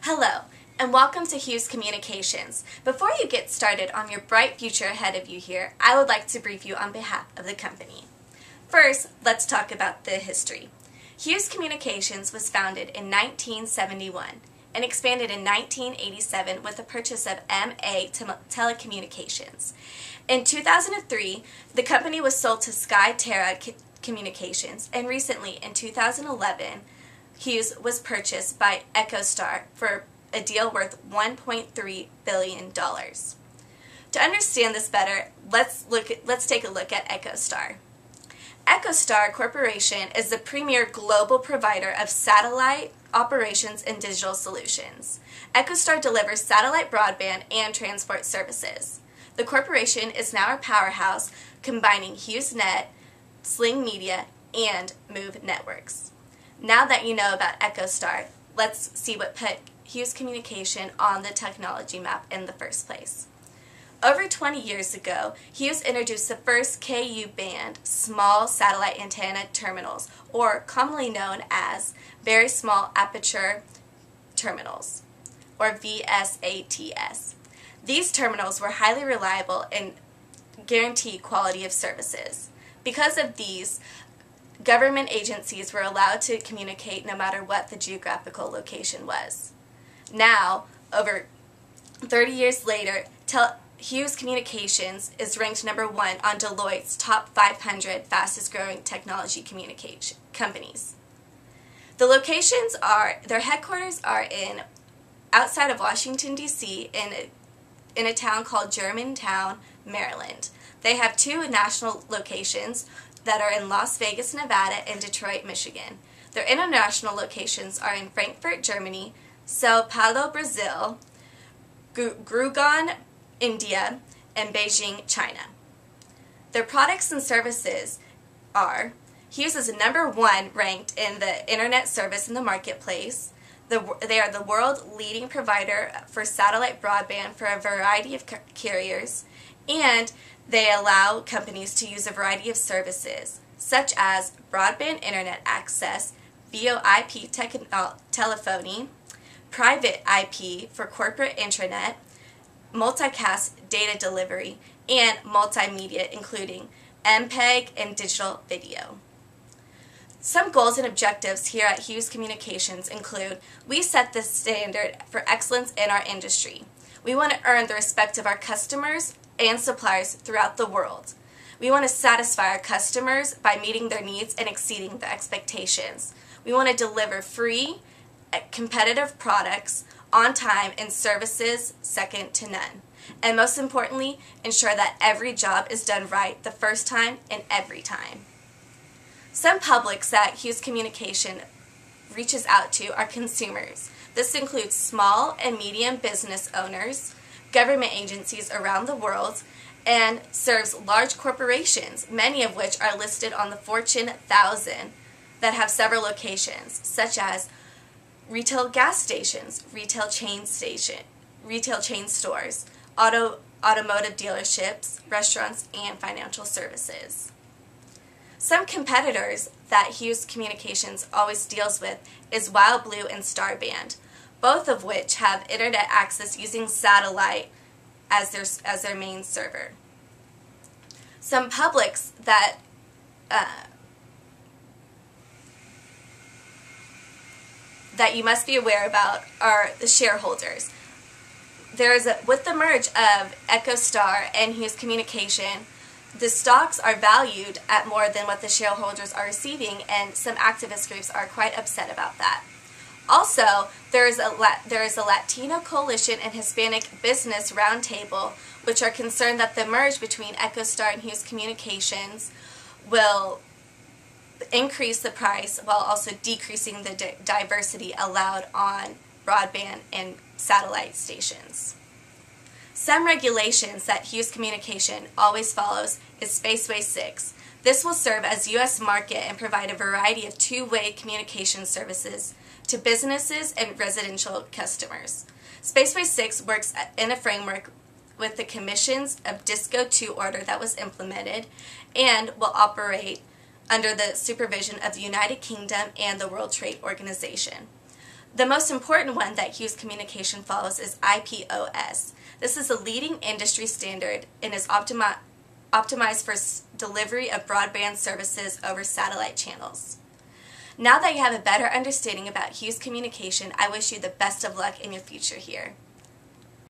Hello, and welcome to Hughes Communications. Before you get started on your bright future ahead of you here, I would like to brief you on behalf of the company. First, let's talk about the history. Hughes Communications was founded in 1971 and expanded in 1987 with the purchase of MA Telecommunications. In 2003, the company was sold to SkyTerra Communications, and recently, in 2011, Hughes was purchased by EchoStar for a deal worth $1.3 billion. To understand this better, let's take a look at EchoStar. EchoStar Corporation is the premier global provider of satellite operations and digital solutions. EchoStar delivers satellite broadband and transport services. The corporation is now a powerhouse combining HughesNet, Sling Media, and Move Networks. Now that you know about EchoStar, let's see what put Hughes Communication on the technology map in the first place. Over 20 years ago, Hughes introduced the first Ku-band small satellite antenna terminals, or commonly known as Very Small Aperture Terminals, or VSATs. These terminals were highly reliable and guaranteed quality of services. Because of these, government agencies were allowed to communicate no matter what the geographical location was. Now, over 30 years later, Hughes Communications is ranked #1 on Deloitte's top 500 fastest growing technology communication companies. The locations their headquarters are outside of Washington, D.C. in a town called Germantown, Maryland. They have 2 national locations that are in Las Vegas, Nevada, and Detroit, Michigan. Their international locations are in Frankfurt, Germany, Sao Paulo, Brazil, Gurgaon, India, and Beijing, China. Their products and services are: Hughes is #1 ranked in the internet service in the marketplace. They are the world leading provider for satellite broadband for a variety of carriers, and they allow companies to use a variety of services, such as broadband internet access, VoIP telephony, private IP for corporate intranet, multicast data delivery, and multimedia, including MPEG and digital video. Some goals and objectives here at Hughes Communications include: we set the standard for excellence in our industry. We want to earn the respect of our customers and suppliers throughout the world. We want to satisfy our customers by meeting their needs and exceeding their expectations. We want to deliver free, competitive products on time and services second to none. And most importantly, ensure that every job is done right the first time and every time. Some publics that Hughes Communication reaches out to are consumers. This includes small and medium business owners, government agencies around the world, and serves large corporations, many of which are listed on the Fortune 1000 that have several locations, such as retail gas stations, retail chain stores, automotive dealerships, restaurants, and financial services. Some competitors that Hughes Communications always deals with is Wild Blue and Starband, both of which have internet access using satellite as their main server. Some publics that you must be aware about are the shareholders. With the merge of EchoStar and Hughes Communication, the stocks are valued at more than what the shareholders are receiving, and some activist groups are quite upset about that. Also, there is a Latino Coalition and Hispanic Business Roundtable, which are concerned that the merge between EchoStar and Hughes Communications will increase the price while also decreasing the diversity allowed on broadband and satellite stations. Some regulations that Hughes Communication always follows is Spaceway 6. This will serve as U.S. market and provide a variety of two-way communication services to businesses and residential customers. Spaceway 6 works in a framework with the Commission's of DISCO 2 order that was implemented and will operate under the supervision of the United Kingdom and the World Trade Organization. The most important one that Hughes Communication follows is IPOS. This is a leading industry standard and is optimized for delivery of broadband services over satellite channels. Now that you have a better understanding about Hughes Communication, I wish you the best of luck in your future here.